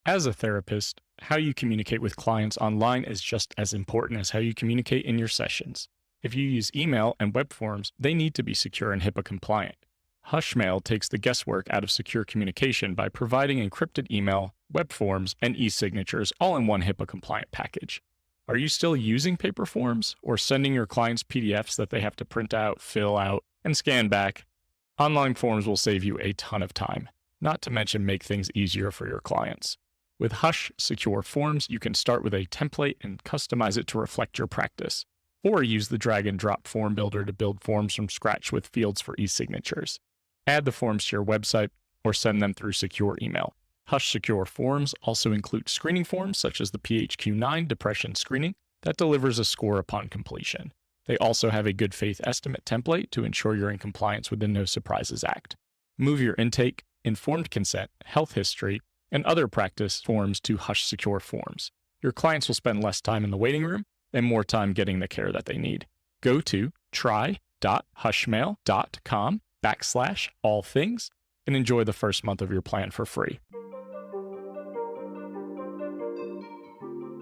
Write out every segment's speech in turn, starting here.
As a therapist, how you communicate with clients online is just as important as how you communicate in your sessions. If you use email and web forms, they need to be secure and HIPAA compliant. Hushmail takes the guesswork out of secure communication by providing encrypted email, web forms, and e-signatures all in one HIPAA compliant package. Are you still using paper forms or sending your clients PDFs that they have to print out, fill out, and scan back? Online forms will save you a ton of time, not to mention make things easier for your clients. With Hush Secure Forms, you can start with a template and customize it to reflect your practice, or use the drag and drop form builder to build forms from scratch with fields for e-signatures. Add the forms to your website or send them through secure email. Hush Secure Forms also include screening forms such as the PHQ-9 depression screening that delivers a score upon completion. They also have a good faith estimate template to ensure you're in compliance with the No Surprises Act. Move your intake, informed consent, health history, and other practice forms to Hush Secure Forms. Your clients will spend less time in the waiting room and more time getting the care that they need. Go to try.hushmail.com/allthings and enjoy the first month of your plan for free.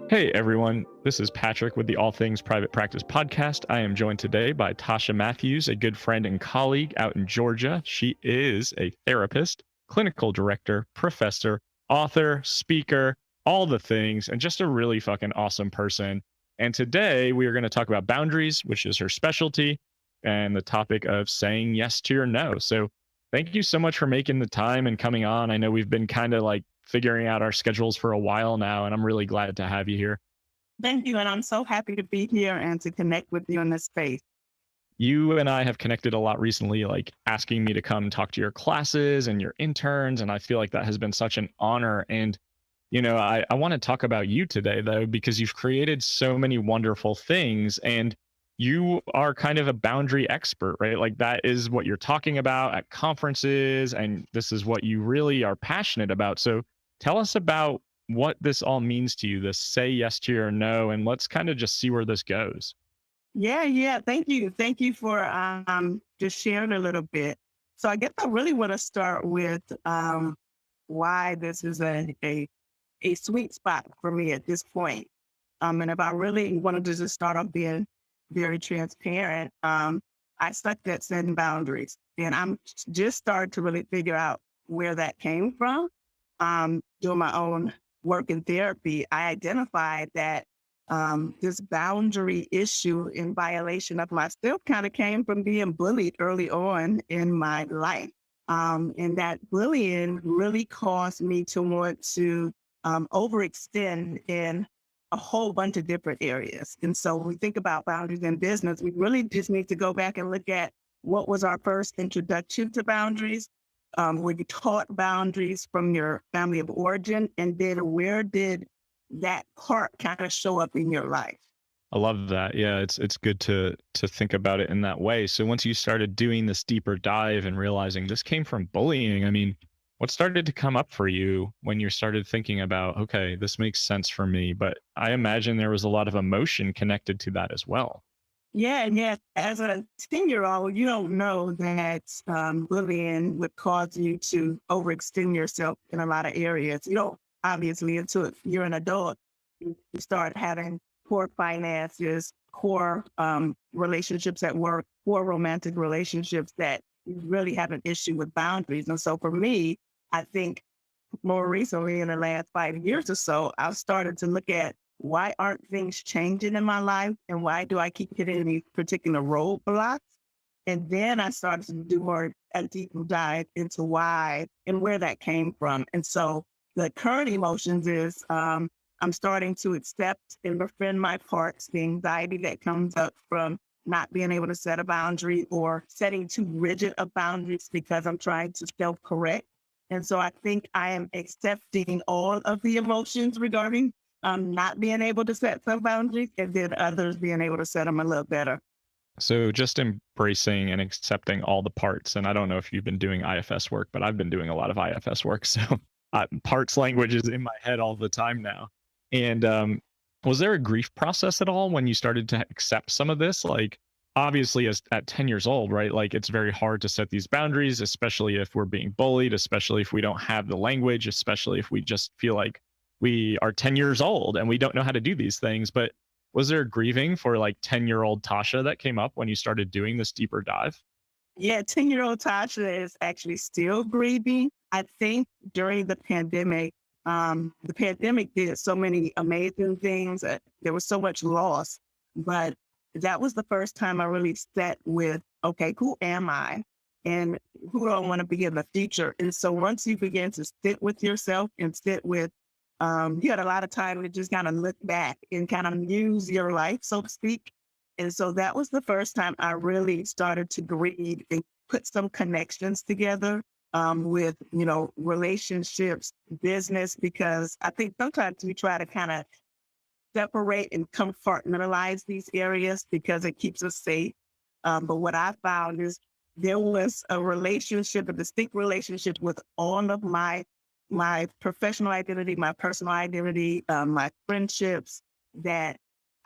Hey everyone, this is Patrick with the All Things Private Practice podcast. I am joined today by Latasha Matthews, a good friend and colleague out in Georgia. She is a therapist, clinical director, professor, author, speaker, all the things, and just a really fucking awesome person. And today we are going to talk about boundaries, which is her specialty, and the topic of saying yes to your no. So thank you so much for making the time and coming on. I know we've been kind of like figuring out our schedules for a while now, and I'm really glad to have you here. Thank you. And I'm so happy to be here and to connect with you in this space. You and I have connected a lot recently, like asking me to come talk to your classes and your interns. And I feel like that has been such an honor. And, I want to talk about you today, though, because you've created so many wonderful things and you are kind of a boundary expert, right? Like that is what you're talking about at conferences. And this is what you really are passionate about. So tell us about what this all means to you, this say yes to your no, and let's kind of just see where this goes. Yeah. Thank you. Thank you for just sharing a little bit. So I guess I really want to start with why this is a sweet spot for me at this point. And if I really wanted to just start off being very transparent, I suck at setting boundaries. And I'm just starting to really figure out where that came from. Doing my own work in therapy, I identified that this boundary issue in violation of myself kind of came from being bullied early on in my life. And that bullying really caused me to want to overextend in a whole bunch of different areas. And so when we think about boundaries in business, we really just need to go back and look at what was our first introduction to boundaries. Were you taught boundaries from your family of origin? And then where did that part kind of show up in your life? I love that. Yeah, it's good to think about it in that way. So once you started doing this deeper dive and realizing this came from bullying, I mean, what started to come up for you when you started thinking about, okay, this makes sense for me, but I imagine there was a lot of emotion connected to that as well. Yeah. As a 10-year-old, you don't know that bullying would cause you to overextend yourself in a lot of areas. You don't, obviously, until you're an adult, you start having poor finances, poor relationships at work, poor romantic relationships that you really have an issue with boundaries. And so for me, I think more recently in the last 5 years or so, I've started to look at why aren't things changing in my life and why do I keep hitting these particular roadblocks? And then I started to do more a deeper dive into why and where that came from. And so the current emotions is I'm starting to accept and befriend my parts, the anxiety that comes up from not being able to set a boundary or setting too rigid of boundaries because I'm trying to self-correct. And so I think I am accepting all of the emotions regarding not being able to set some boundaries and then others being able to set them a little better. So just embracing and accepting all the parts. And I don't know if you've been doing IFS work, but I've been doing a lot of IFS work. So parts language is in my head all the time now. And was there a grief process at all when you started to accept some of this? Like, obviously, as at 10 years old, right? Like, it's very hard to set these boundaries, especially if we're being bullied, especially if we don't have the language, especially if we just feel like we are 10 years old and we don't know how to do these things. But was there grieving for like 10-year-old Tasha that came up when you started doing this deeper dive? Yeah, 10-year-old Tasha is actually still grieving. I think during the pandemic did so many amazing things. There was so much loss, but that was the first time I really sat with, okay, who am I? And who do I want to be in the future? And so once you begin to sit with yourself and sit with, you had a lot of time to just kind of look back and kind of muse your life, so to speak. And so that was the first time I really started to grieve and put some connections together with, relationships, business, because I think sometimes we try to kind of separate and compartmentalize these areas because it keeps us safe. But what I found is there was a distinct relationship with all of my professional identity, my personal identity, my friendships, that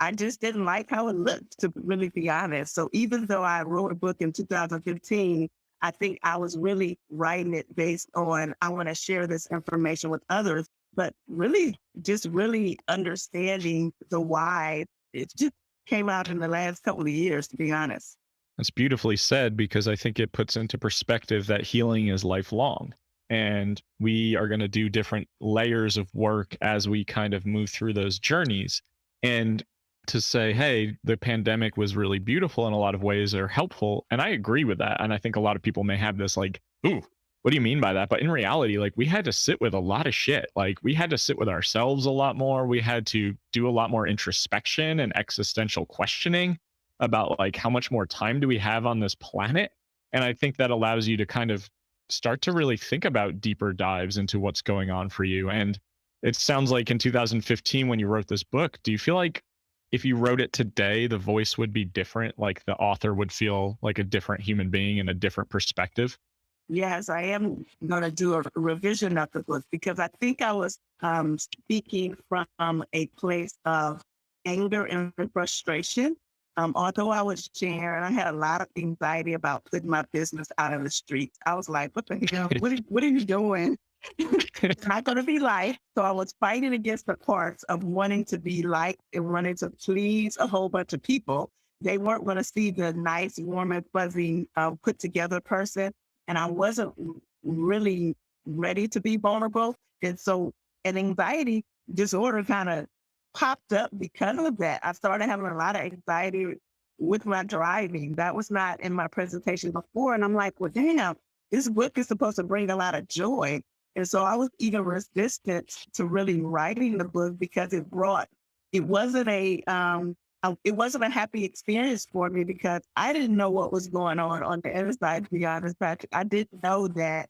I just didn't like how it looked, to really be honest. So even though I wrote a book in 2015, I think I was really writing it based on, I want to share this information with others, but really just really understanding the why. It just came out in the last couple of years, to be honest. That's beautifully said because I think it puts into perspective that healing is lifelong. And we are going to do different layers of work as we kind of move through those journeys. And to say, hey, the pandemic was really beautiful in a lot of ways or helpful. And I agree with that. And I think a lot of people may have this like, ooh, what do you mean by that? But in reality, like we had to sit with a lot of shit. Like we had to sit with ourselves a lot more. We had to do a lot more introspection and existential questioning about like how much more time do we have on this planet. And I think that allows you to kind of start to really think about deeper dives into what's going on for you. And it sounds like in 2015, when you wrote this book, do you feel like if you wrote it today, the voice would be different? Like the author would feel like a different human being and a different perspective? Yes, I am going to do a revision of the book because I think I was speaking from a place of anger and frustration. Although I was sharing, I had a lot of anxiety about putting my business out in the streets. I was like, what the hell? What are you doing? It's not going to be life. So I was fighting against the parts of wanting to be liked and wanting to please a whole bunch of people. They weren't going to see the nice, warm and fuzzy, put together person. And I wasn't really ready to be vulnerable. And so an anxiety disorder kind of popped up because of that. I started having a lot of anxiety with my driving. That was not in my presentation before. And I'm like, well, damn, this book is supposed to bring a lot of joy. And so I was even resistant to really writing the book because it wasn't it wasn't a happy experience for me because I didn't know what was going on the inside, to be honest, Patrick. I didn't know that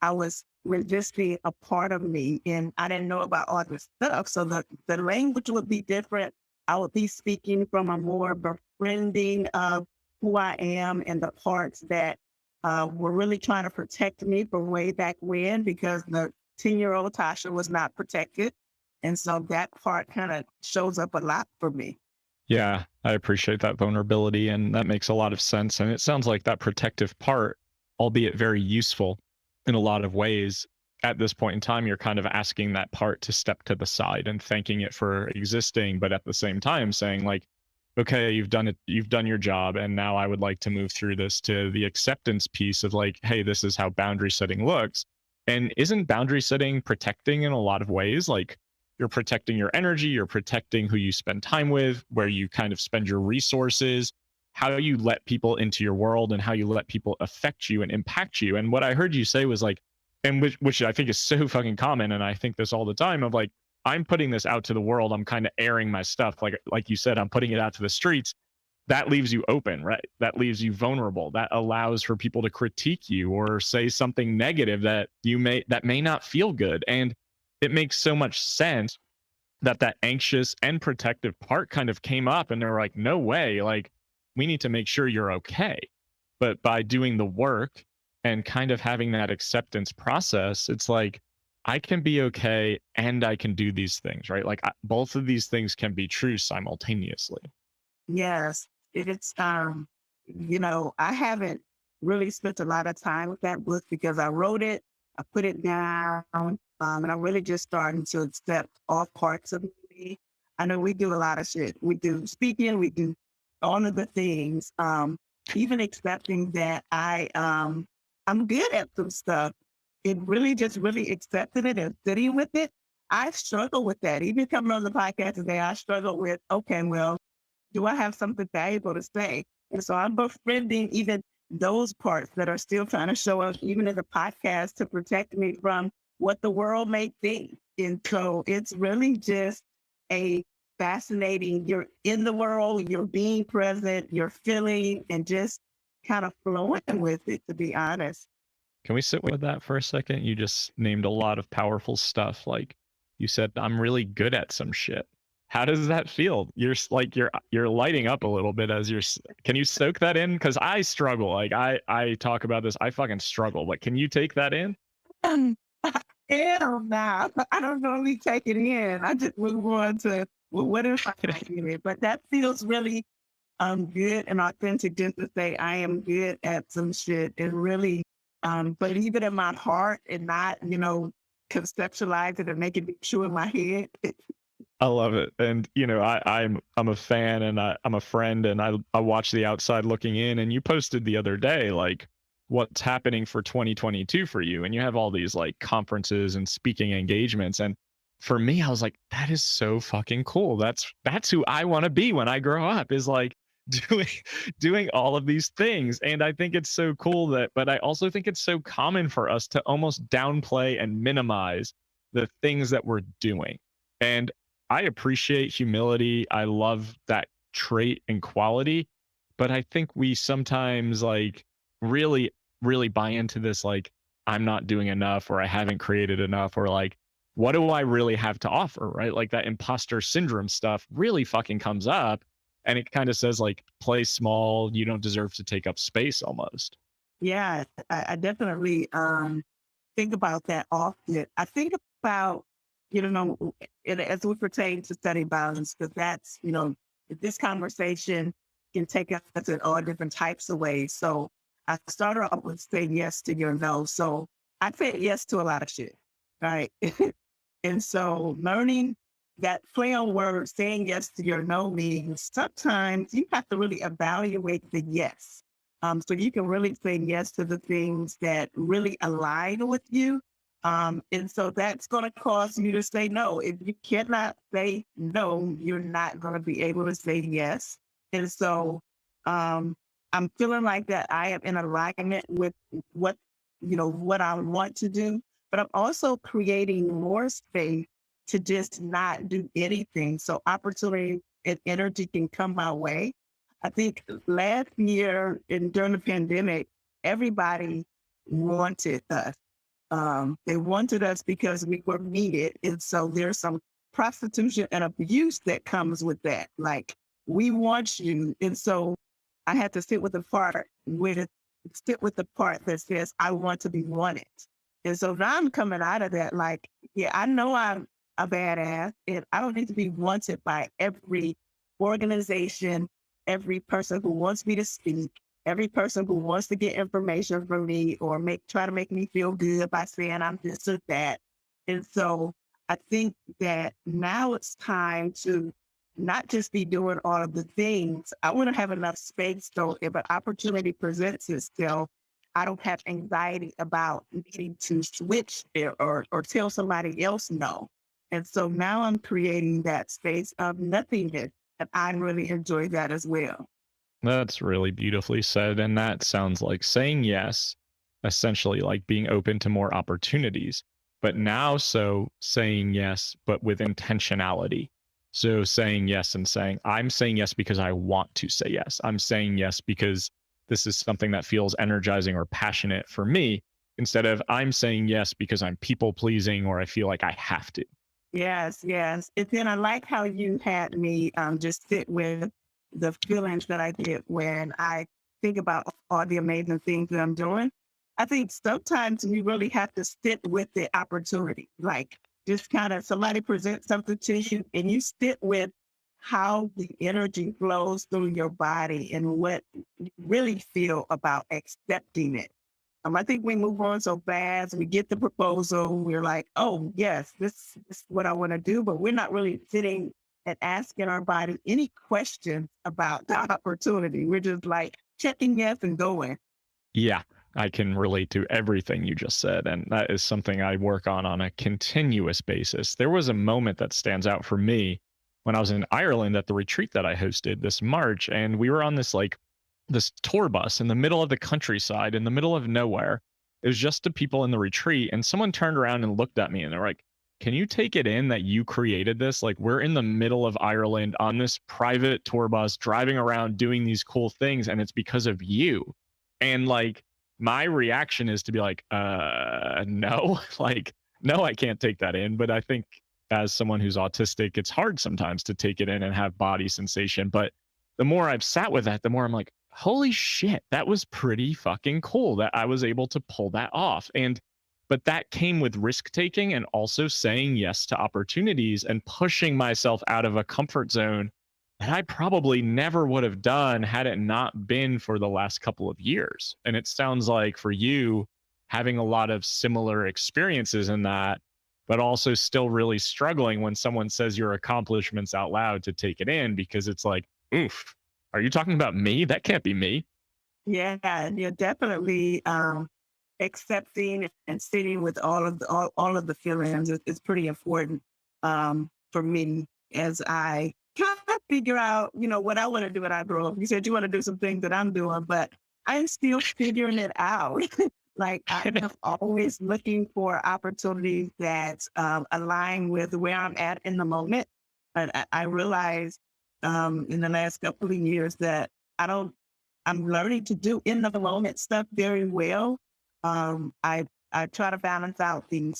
I was resisting a part of me and I didn't know about all this stuff. So the language would be different. I would be speaking from a more befriending of who I am and the parts that were really trying to protect me from way back when because the 10-year-old Tasha was not protected. And so that part kind of shows up a lot for me. Yeah, I appreciate that vulnerability. And that makes a lot of sense. And it sounds like that protective part, albeit very useful in a lot of ways, at this point in time, you're kind of asking that part to step to the side and thanking it for existing. But at the same time, saying, like, okay, you've done it, you've done your job. And now I would like to move through this to the acceptance piece of like, hey, this is how boundary setting looks. And isn't boundary setting protecting in a lot of ways? Like, you're protecting your energy, you're protecting who you spend time with, where you kind of spend your resources, how you let people into your world and how you let people affect you and impact you. And what I heard you say was like, and which I think is so fucking common. And I think this all the time of like, I'm putting this out to the world. I'm kind of airing my stuff. Like you said, I'm putting it out to the streets. That leaves you open, right? That leaves you vulnerable. That allows for people to critique you or say something negative that may not feel good. And it makes so much sense that that anxious and protective part kind of came up and they're like, no way, like we need to make sure you're okay. But by doing the work and kind of having that acceptance process, it's like, I can be okay and I can do these things, right? Like both of these things can be true simultaneously. Yes, it's, I haven't really spent a lot of time with that book because I wrote it, I put it down, And I'm really just starting to accept all parts of me. I know we do a lot of shit. We do speaking, we do all of the things. Even accepting that I'm good at some stuff. It really just really accepting it and sitting with it. I struggle with that. Even coming on the podcast today, I struggle with, okay, well, do I have something valuable to say? And so I'm befriending even those parts that are still trying to show up, even in the podcast, to protect me from what the world may think. And so it's really just a fascinating, you're in the world, you're being present, you're feeling, and just kind of flowing with it, to be honest. Can we sit with that for a second? You just named a lot of powerful stuff. Like you said, I'm really good at some shit. How does that feel? Like you're lighting up a little bit as can you soak that in? Because I struggle. Like I talk about this. I fucking struggle. But can you take that in? Um, Hell nah. I don't normally take it in. I just move on to, well, what if I like it? But that feels really good and authentic, just to say I am good at some shit and really believe it in my heart and not, conceptualize it and make it be true in my head. I love it. And I'm a fan and I'm a friend and I watch the outside looking in, and you posted the other day like what's happening for 2022 for you, and you have all these like conferences and speaking engagements, and for me I was like, that is so fucking cool. That's who I want to be when I grow up, is like doing doing all of these things. And I think it's so cool but I also think it's so common for us to almost downplay and minimize the things that we're doing. And I appreciate humility. I love that trait and quality, but I think we sometimes like really, really buy into this, like, I'm not doing enough, or I haven't created enough, or like, what do I really have to offer? Right. Like that imposter syndrome stuff really fucking comes up, and it kind of says like, play small. You don't deserve to take up space almost. Yeah, I definitely think about that often. I think about, as we pertain to study violence, because that's, this conversation can take us in all different types of ways. So I started off with saying yes to your no. So I said yes to a lot of shit, right? And so learning that play on words, saying yes to your no, means sometimes you have to really evaluate the yes. So you can really say yes to the things that really align with you. And so that's going to cause you to say no. If you cannot say no, you're not going to be able to say yes. And so I'm feeling like that I am in alignment with what I want to do, but I'm also creating more space to just not do anything. So opportunity and energy can come my way. I think last year and during the pandemic, everybody wanted us. They wanted us because we were needed. And so there's some prostitution and abuse that comes with that. Like, we want you. And so I had to sit with the part that says, I want to be wanted. And so now I'm coming out of that, like, yeah, I know I'm a badass and I don't need to be wanted by every organization, every person who wants me to speak, every person who wants to get information from me or try to make me feel good by saying I'm this or that. And so I think that now it's time to not just be doing all of the things. I want to have enough space so if an opportunity presents itself, I don't have anxiety about needing to switch there or tell somebody else no. And so now I'm creating that space of nothingness, and I really enjoy that as well. That's really beautifully said. And that sounds like saying yes, essentially like being open to more opportunities. But now, so saying yes, but with intentionality. So saying yes and saying, I'm saying yes because I want to say yes. I'm saying yes because this is something that feels energizing or passionate for me, instead of I'm saying yes because I'm people pleasing or I feel like I have to. Yes, yes. And then I like how you had me just sit with the feelings that I get when I think about all the amazing things that I'm doing. I think sometimes we really have to sit with the opportunity, like just kind of somebody presents something to you and you sit with how the energy flows through your body and what you really feel about accepting it. I think we move on so fast. We get the proposal. We're like, oh, yes, this is what I want to do. But we're not really sitting and asking our body any questions about the opportunity. We're just like checking yes and going. Yeah, I can relate to everything you just said. And that is something I work on a continuous basis. There was a moment that stands out for me when I was in Ireland at the retreat that I hosted this March. And we were on this tour bus in the middle of the countryside, in the middle of nowhere. It was just the people in the retreat. And someone turned around and looked at me and they're like, can you take it in that you created this? Like, we're in the middle of Ireland on this private tour bus, driving around doing these cool things, and it's because of you. And like, my reaction is to be like, no, like, no, I can't take that in. But I think as someone who's autistic, it's hard sometimes to take it in and have body sensation. But the more I've sat with that, the more I'm like, holy shit, that was pretty fucking cool that I was able to pull that off. But that came with risk taking and also saying yes to opportunities and pushing myself out of a comfort zone that I probably never would have done had it not been for the last couple of years. And it sounds like for you, having a lot of similar experiences in that, but also still really struggling when someone says your accomplishments out loud to take it in, because it's like, oof, are you talking about me? That can't be me. Yeah, yeah, definitely. Accepting and sitting with all of the feelings is pretty important for me as I kind of figure out, what I want to do when I grow up. You said you want to do some things that I'm doing, but I'm still figuring it out. Like I am always looking for opportunities that align with where I'm at in the moment. But I realized in the last couple of years that I'm learning to do in the moment stuff very well. I try to balance out the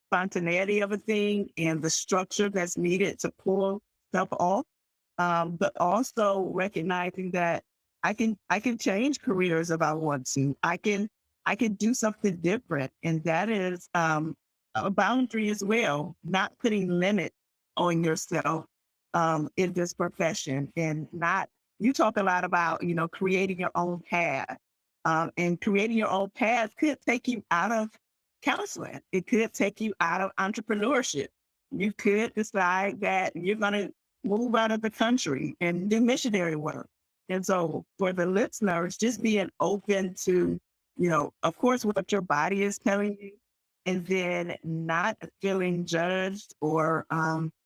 spontaneity of a thing and the structure that's needed to pull stuff off. But also recognizing that I can change careers if I want to. I can do something different, and that is a boundary as well. Not putting limits on yourself in this profession, and not. You talk a lot about creating your own path. And creating your own path could take you out of counseling. It could take you out of entrepreneurship. You could decide that you're going to move out of the country and do missionary work. And so for the listeners, just being open to, of course, what your body is telling you, and then not feeling judged or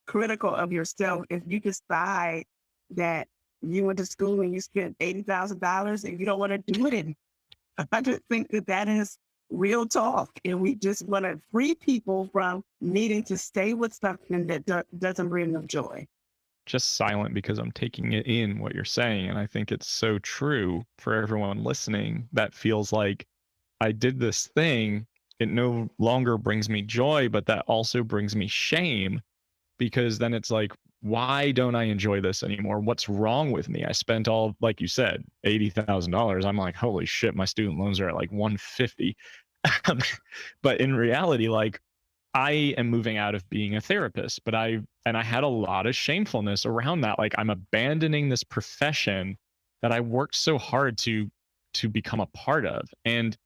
critical of yourself if you decide that you went to school and you spent $80,000 and you don't want to do it anymore. I just think that is real talk. And we just want to free people from needing to stay with something that doesn't bring them joy. Just silent because I'm taking it in what you're saying. And I think it's so true for everyone listening that feels like I did this thing. It no longer brings me joy, but that also brings me shame, because then it's like, why don't I enjoy this anymore? What's wrong with me? I spent all, like you said, $80,000. I'm like, holy shit, my student loans are at like 150. But in reality, like, I am moving out of being a therapist, but I had a lot of shamefulness around that. Like, I'm abandoning this profession that I worked so hard to become a part of. And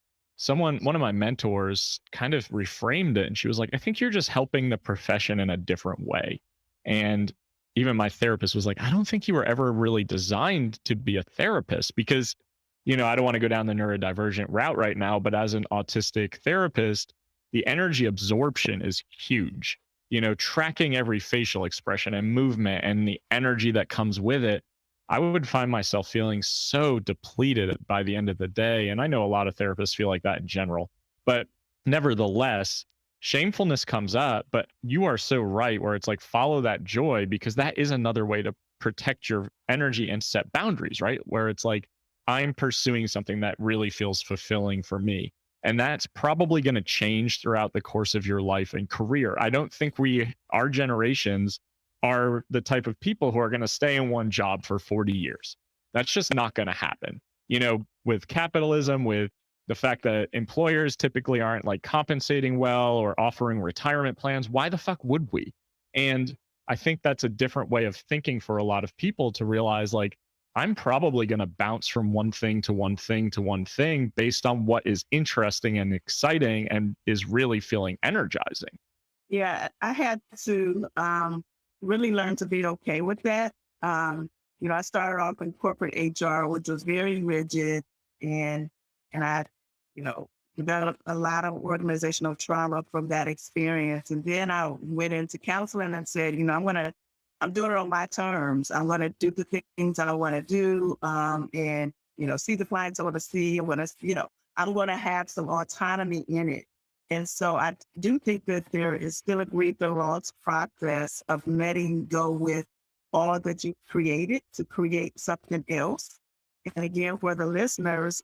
one of my mentors kind of reframed it, and she was like, I think you're just helping the profession in a different way. And even my therapist was like, I don't think you were ever really designed to be a therapist, because, I don't want to go down the neurodivergent route right now, but as an autistic therapist, the energy absorption is huge. Tracking every facial expression and movement and the energy that comes with it, I would find myself feeling so depleted by the end of the day. And I know a lot of therapists feel like that in general, but nevertheless, shamefulness comes up. But you are so right, where it's like, follow that joy, because that is another way to protect your energy and set boundaries, right? Where it's like, I'm pursuing something that really feels fulfilling for me. And that's probably going to change throughout the course of your life and career. I don't think our generations are the type of people who are going to stay in one job for 40 years. That's just not going to happen. With capitalism, with the fact that employers typically aren't like compensating well or offering retirement plans, why the fuck would we? And I think that's a different way of thinking for a lot of people, to realize, like, I'm probably going to bounce from one thing to one thing to one thing based on what is interesting and exciting and is really feeling energizing. Yeah, I had to really learn to be okay with that. Um, I started off in corporate HR, which was very rigid, and I, you know, developed a lot of organizational trauma from that experience. And then I went into counseling and said, I'm doing it on my terms. I'm going to do the things I want to do, and see the clients I want to see. I'm going to have some autonomy in it. And so I do think that there is still a grief and loss process of letting go with all that you created to create something else. And again, for the listeners,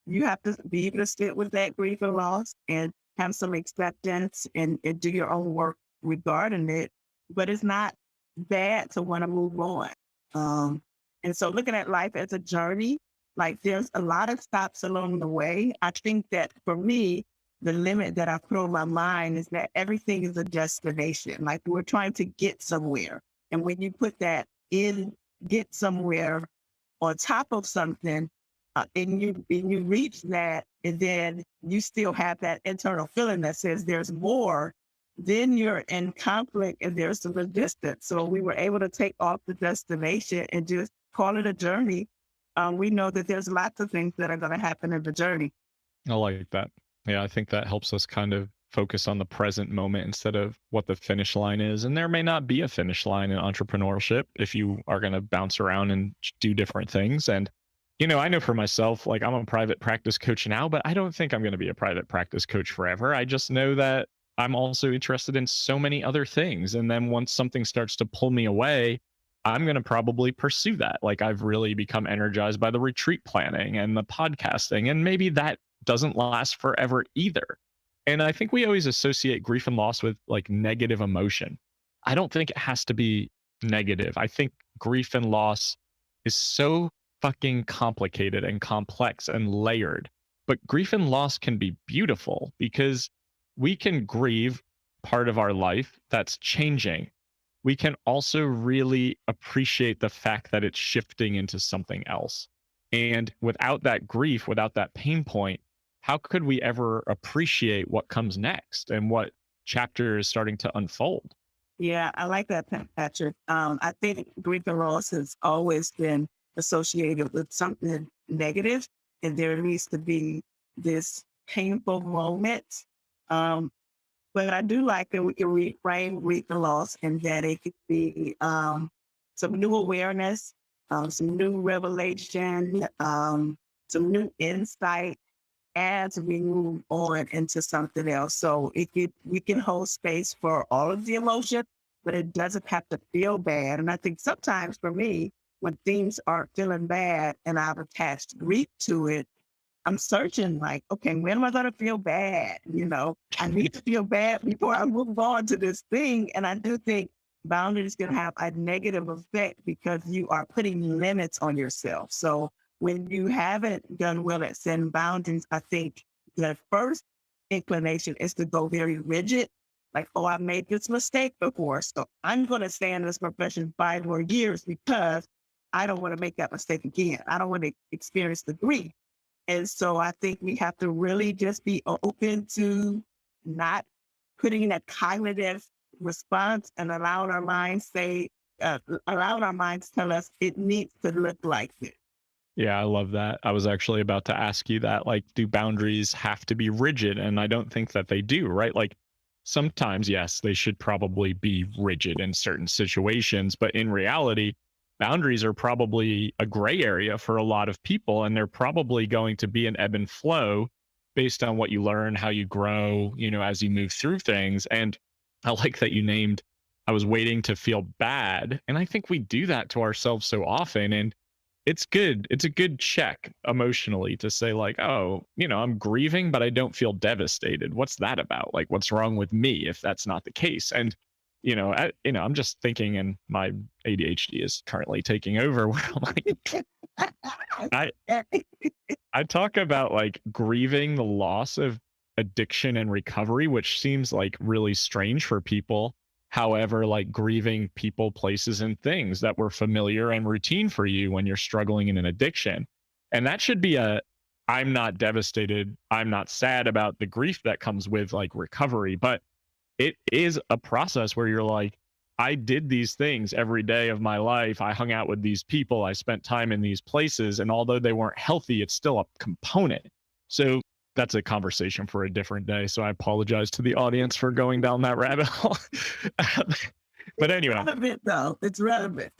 you have to be able to sit with that grief and loss and have some acceptance and do your own work regarding it. But it's not bad to want to move on. And so looking at life as a journey, like there's a lot of stops along the way. I think that for me, the limit that I put on my mind is that everything is a destination. Like we're trying to get somewhere. And when you put that in, get somewhere on top of something, and you reach that, and then you still have that internal feeling that says there's more, then you're in conflict and there's some resistance. So we were able to take off the destination and just call it a journey. We know that there's lots of things that are going to happen in the journey. I like that. Yeah, I think that helps us kind of focus on the present moment instead of what the finish line is. And there may not be a finish line in entrepreneurship if you are going to bounce around and do different things. And, I know for myself, like I'm a private practice coach now, but I don't think I'm going to be a private practice coach forever. I just know that I'm also interested in so many other things. And then once something starts to pull me away, I'm going to probably pursue that. Like I've really become energized by the retreat planning and the podcasting, and maybe that doesn't last forever either. And I think we always associate grief and loss with like negative emotion. I don't think it has to be negative. I think grief and loss is so fucking complicated and complex and layered. But grief and loss can be beautiful because we can grieve part of our life that's changing. We can also really appreciate the fact that it's shifting into something else. And without that grief, without that pain point, how could we ever appreciate what comes next and what chapter is starting to unfold? Yeah, I like that, Patrick. I think grief and loss has always been associated with something negative, and there needs to be this painful moment. Um, but I do like that we can reframe grief and loss, and that it could be some new awareness, some new revelation, some new insight as we move on into something else. So we can hold space for all of the emotions, but it doesn't have to feel bad. And I think sometimes for me, when things aren't feeling bad and I've attached grief to it, I'm searching like, okay, when am I going to feel bad? I need to feel bad before I move on to this thing. And I do think boundaries can have a negative effect because you are putting limits on yourself. So when you haven't done well at setting boundaries, I think the first inclination is to go very rigid. Like, oh, I made this mistake before, so I'm going to stay in this profession 5 more years because I don't want to make that mistake again. I don't want to experience the grief. And so I think we have to really just be open to not putting in a cognitive response and allowing our minds tell us it needs to look like this. Yeah, I love that. I was actually about to ask you that, like, do boundaries have to be rigid? And I don't think that they do, right? Like, sometimes, yes, they should probably be rigid in certain situations, but in reality, boundaries are probably a gray area for a lot of people, and they're probably going to be an ebb and flow based on what you learn, how you grow, as you move through things. And I like that you named, I was waiting to feel bad. And I think we do that to ourselves so often. And it's good. It's a good check emotionally to say like, oh, I'm grieving, but I don't feel devastated. What's that about? Like, what's wrong with me if that's not the case? And, I'm just thinking, and my ADHD is currently taking over where I'm like, I, I talk about like grieving the loss of addiction and recovery, which seems like really strange for people. However, like grieving people, places, and things that were familiar and routine for you when you're struggling in an addiction. And that should be I'm not devastated. I'm not sad about the grief that comes with like recovery, but it is a process where you're like, I did these things every day of my life. I hung out with these people. I spent time in these places. And although they weren't healthy, it's still a component. So that's a conversation for a different day. So I apologize to the audience for going down that rabbit hole. But anyway. It's relevant, though. It's relevant.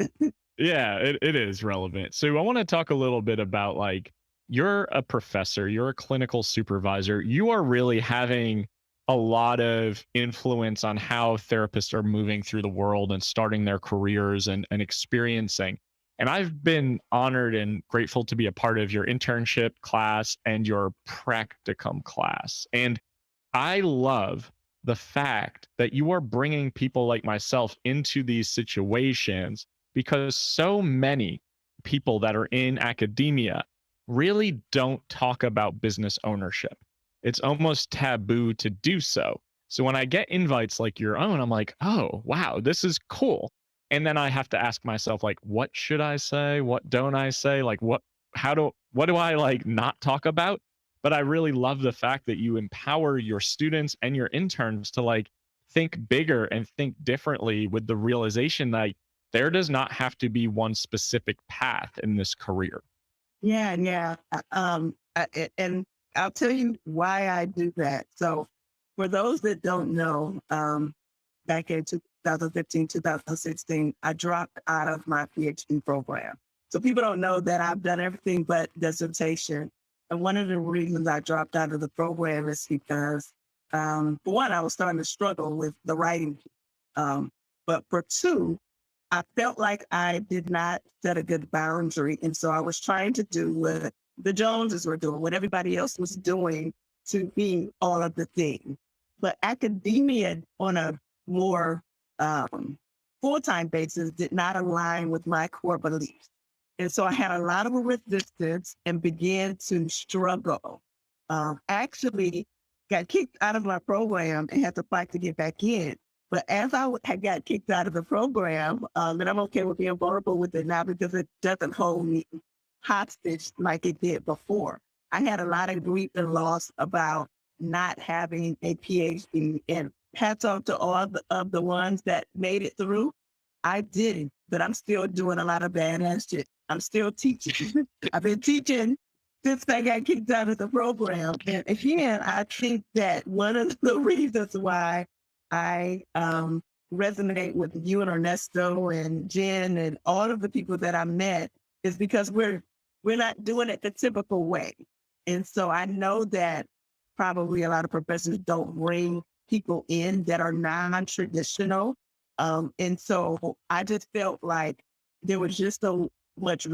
Yeah, it is relevant. So I want to talk a little bit about like, you're a professor, you're a clinical supervisor. You are really having a lot of influence on how therapists are moving through the world and starting their careers and experiencing. And I've been honored and grateful to be a part of your internship class and your practicum class. And I love the fact that you are bringing people like myself into these situations, because so many people that are in academia really don't talk about business ownership. It's almost taboo to do so. So when I get invites like your own, I'm like, oh, wow, this is cool. And then I have to ask myself, like, what should I say? What don't I say? Like, what do I like not talk about? But I really love the fact that you empower your students and your interns to like think bigger and think differently, with the realization that there does not have to be one specific path in this career. Yeah, yeah. And I'll tell you why I do that. So for those that don't know, back in 2015, 2016, I dropped out of my PhD program. So people don't know that I've done everything but dissertation. And one of the reasons I dropped out of the program is because, for one, I was starting to struggle with the writing. But for two, I felt like I did not set a good boundary. And so I was trying to do what the Joneses were doing, what everybody else was doing, to be all of the things. But academia on a more full-time basis did not align with my core beliefs. And so I had a lot of resistance and began to struggle. Actually got kicked out of my program and had to fight to get back in. But as I had got kicked out of the program, and I'm okay with being vulnerable with it now because it doesn't hold me hostage like it did before. I had a lot of grief and loss about not having a PhD, and hats off to all of the ones that made it through. I didn't, but I'm still doing a lot of badass shit. I'm still teaching. I've been teaching since I got kicked out of the program. And again, I think that one of the reasons why I resonate with you and Ernesto and Jen and all of the people that I met is because we're not doing it the typical way. And so I know that probably a lot of professors don't bring people in that are non-traditional. And so I just felt like there was just so much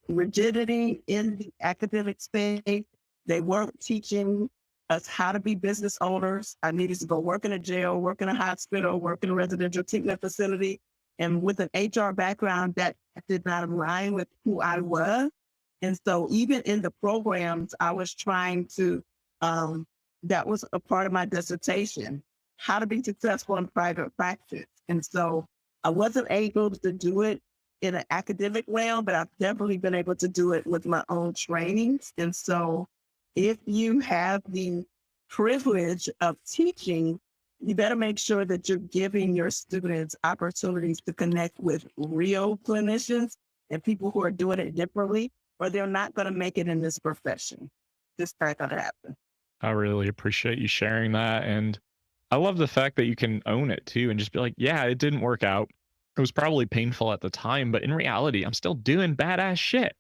rigidity in the academic space. They weren't teaching us how to be business owners. I needed to go work in a jail, work in a hospital, work in a residential treatment facility. And with an HR background, that did not align with who I was. And so even in the programs, I was trying to, that was a part of my dissertation, how to be successful in private practice. And so I wasn't able to do it in an academic realm, but I've definitely been able to do it with my own trainings. And so if you have the privilege of teaching, you better make sure that you're giving your students opportunities to connect with real clinicians and people who are doing it differently, or they're not going to make it in this profession. This not going to happen. I really appreciate you sharing that. And I love the fact that you can own it too and just be like, yeah, it didn't work out. It was probably painful at the time, but in reality, I'm still doing badass shit,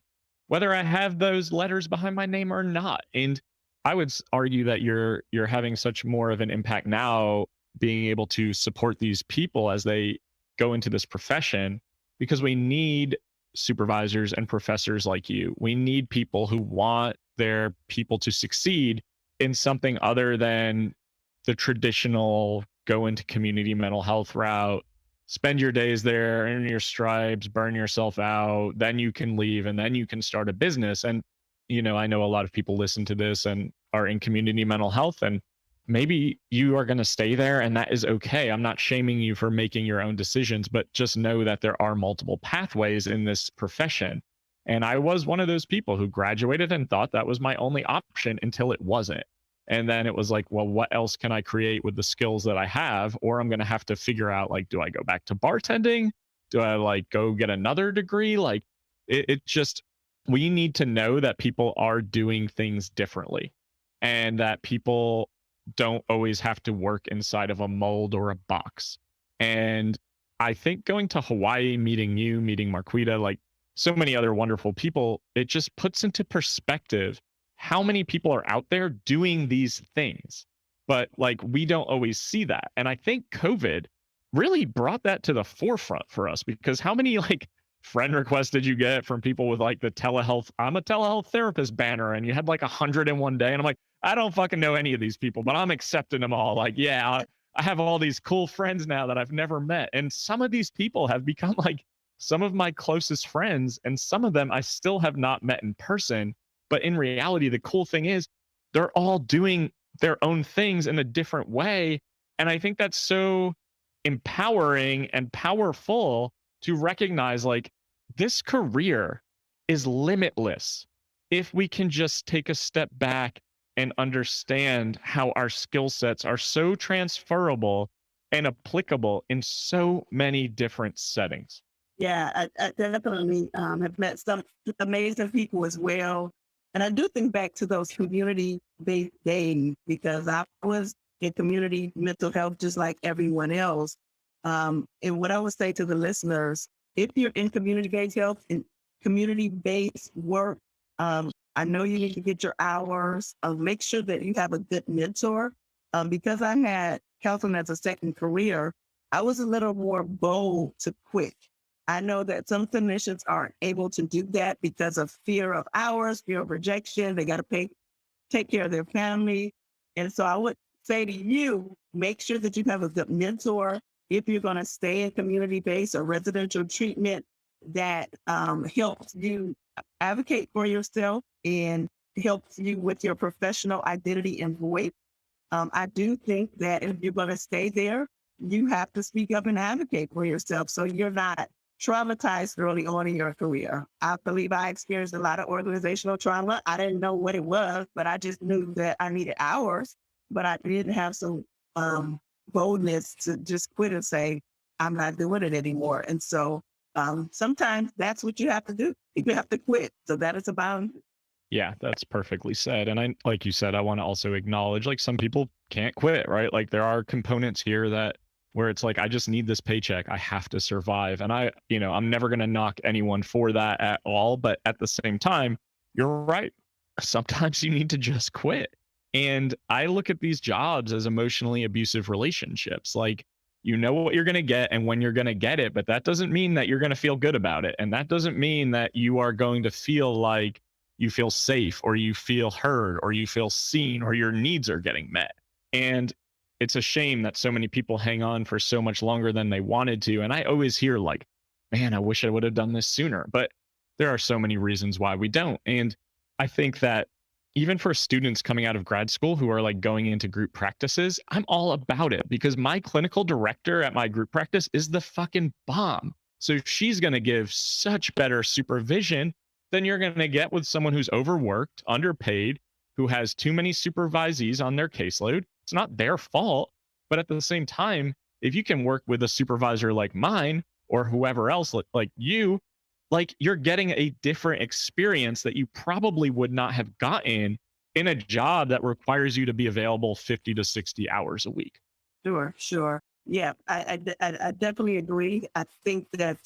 whether I have those letters behind my name or not. And I would argue that you're having such more of an impact now, being able to support these people as they go into this profession, because we need supervisors and professors like you. We need people who want their people to succeed in something other than the traditional go into community mental health route, spend your days there, earn your stripes, burn yourself out, then you can leave and then you can start a business. And, you know, I know a lot of people listen to this and are in community mental health, and maybe you are going to stay there and that is okay. I'm not shaming you for making your own decisions, but just know that there are multiple pathways in this profession. And I was one of those people who graduated and thought that was my only option until it wasn't. And then it was like, well, what else can I create with the skills that I have? Or I'm going to have to figure out, like, do I go back to bartending? Do I like go get another degree? Like, it just, we need to know that people are doing things differently and that people don't always have to work inside of a mold or a box. And I think going to Hawaii, meeting you, meeting Marquita, like so many other wonderful people, it just puts into perspective how many people are out there doing these things. But like we don't always see that. And I think COVID really brought that to the forefront for us because how many like friend requests did you get from people with like the telehealth, I'm a telehealth therapist banner, and you had like 100 in one day? And I'm like, I don't fucking know any of these people, but I'm accepting them all. Like, yeah, I have all these cool friends now that I've never met. And some of these people have become like some of my closest friends, and some of them I still have not met in person. But in reality, the cool thing is they're all doing their own things in a different way. And I think that's so empowering and powerful to recognize like this career is limitless if we can just take a step back and understand how our skill sets are so transferable and applicable in so many different settings. Yeah, I definitely have met some amazing people as well. And I do think back to those community-based days because I was in community mental health just like everyone else. And what I would say to the listeners, if you're in community-based health and community-based work, I know you need to get your hours. Make sure that you have a good mentor. Because I had counseling as a second career, I was a little more bold to quit. I know that some clinicians aren't able to do that because of fear of hours, fear of rejection. They got to take care of their family. And so I would say to you, make sure that you have a good mentor if you're going to stay in community-based or residential treatment that helps you advocate for yourself and helps you with your professional identity and voice. I do think that if you're going to stay there, you have to speak up and advocate for yourself so you're not traumatized early on in your career. I believe I experienced a lot of organizational trauma. I didn't know what it was, but I just knew that I needed hours, but I didn't have some boldness to just quit and say, I'm not doing it anymore. And so sometimes that's what you have to do. You have to quit. So that is a boundary. Yeah, that's perfectly said. And I, like you said, I want to also acknowledge like some people can't quit, right? Like there are components here that where it's like, I just need this paycheck. I have to survive. And I'm never going to knock anyone for that at all. But at the same time, you're right. Sometimes you need to just quit. And I look at these jobs as emotionally abusive relationships. Like, you know what you're going to get and when you're going to get it, but that doesn't mean that you're going to feel good about it. And that doesn't mean that you are going to feel like you feel safe or you feel heard or you feel seen or your needs are getting met. And it's a shame that so many people hang on for so much longer than they wanted to. And I always hear like, man, I wish I would have done this sooner. But there are so many reasons why we don't. And I think that even for students coming out of grad school who are like going into group practices, I'm all about it because my clinical director at my group practice is the fucking bomb. So she's going to give such better supervision than you're going to get with someone who's overworked, underpaid, who has too many supervisees on their caseload. It's not their fault. But at the same time, if you can work with a supervisor like mine or whoever else like you, like you're getting a different experience that you probably would not have gotten in a job that requires you to be available 50 to 60 hours a week. Sure. Yeah, I definitely agree. I think that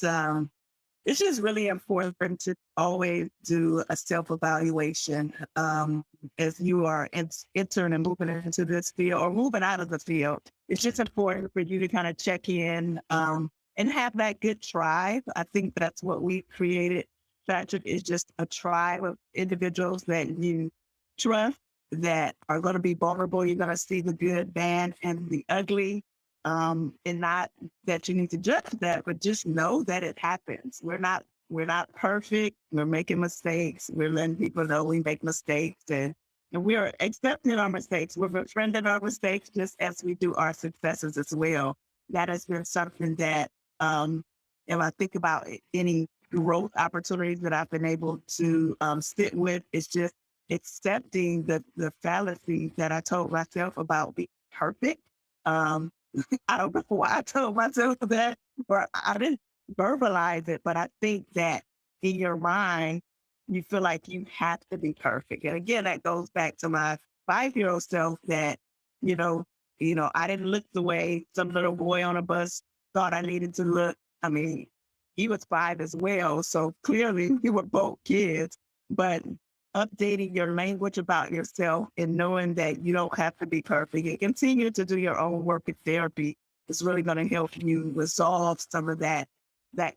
it's just really important to always do a self-evaluation as you are entering and moving into this field or moving out of the field. It's just important for you to kind of check in and have that good tribe. I think that's what we created, Patrick, is just a tribe of individuals that you trust that are going to be vulnerable. You're going to see the good, bad, and the ugly. And not that you need to judge that, but just know that it happens. We're not perfect. We're making mistakes. We're letting people know we make mistakes, and And we are accepting our mistakes. We're befriending our mistakes just as we do our successes as well. That has been something that, if I think about any growth opportunities that I've been able to sit with, it's just accepting the fallacy that I told myself about being perfect. Um, I don't know why I told myself that, or I didn't verbalize it, but I think that in your mind, you feel like you have to be perfect. And again, that goes back to my 5-year-old self that, you know, I didn't look the way some little boy on a bus thought I needed to look. I mean, he was 5 as well. So clearly we were both kids, but updating your language about yourself and knowing that you don't have to be perfect and continue to do your own work in therapy is really going to help you resolve some of that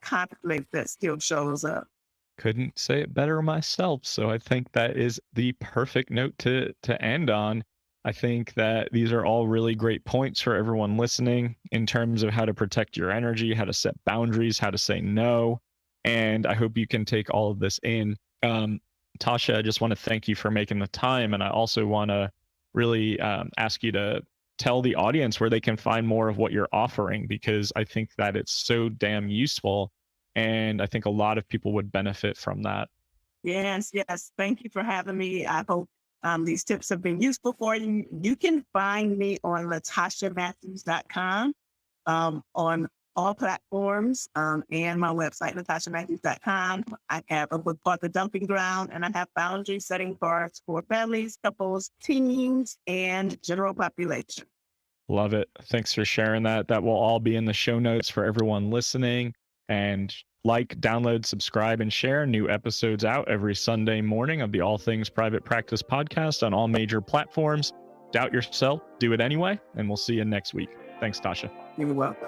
conflict that still shows up. Couldn't say it better myself. So I think that is the perfect note to end on. I think that these are all really great points for everyone listening in terms of how to protect your energy, how to set boundaries, how to say no. And I hope you can take all of this in. Tasha, I just want to thank you for making the time. And I also want to really ask you to tell the audience where they can find more of what you're offering, because I think that it's so damn useful. And I think a lot of people would benefit from that. Yes, yes. Thank you for having me. I hope these tips have been useful for you. You can find me on LatashaMatthews.com on all platforms and my website, LatashaMatthews.com. I have a book called The Dumping Ground, and I have boundary setting cards for families, couples, teens, and general population. Love it. Thanks for sharing that. That will all be in the show notes for everyone listening. And like, download, subscribe, and share. New episodes out every Sunday morning of the All Things Private Practice podcast on all major platforms. Doubt yourself, do it anyway, and we'll see you next week. Thanks, Tasha. You're welcome.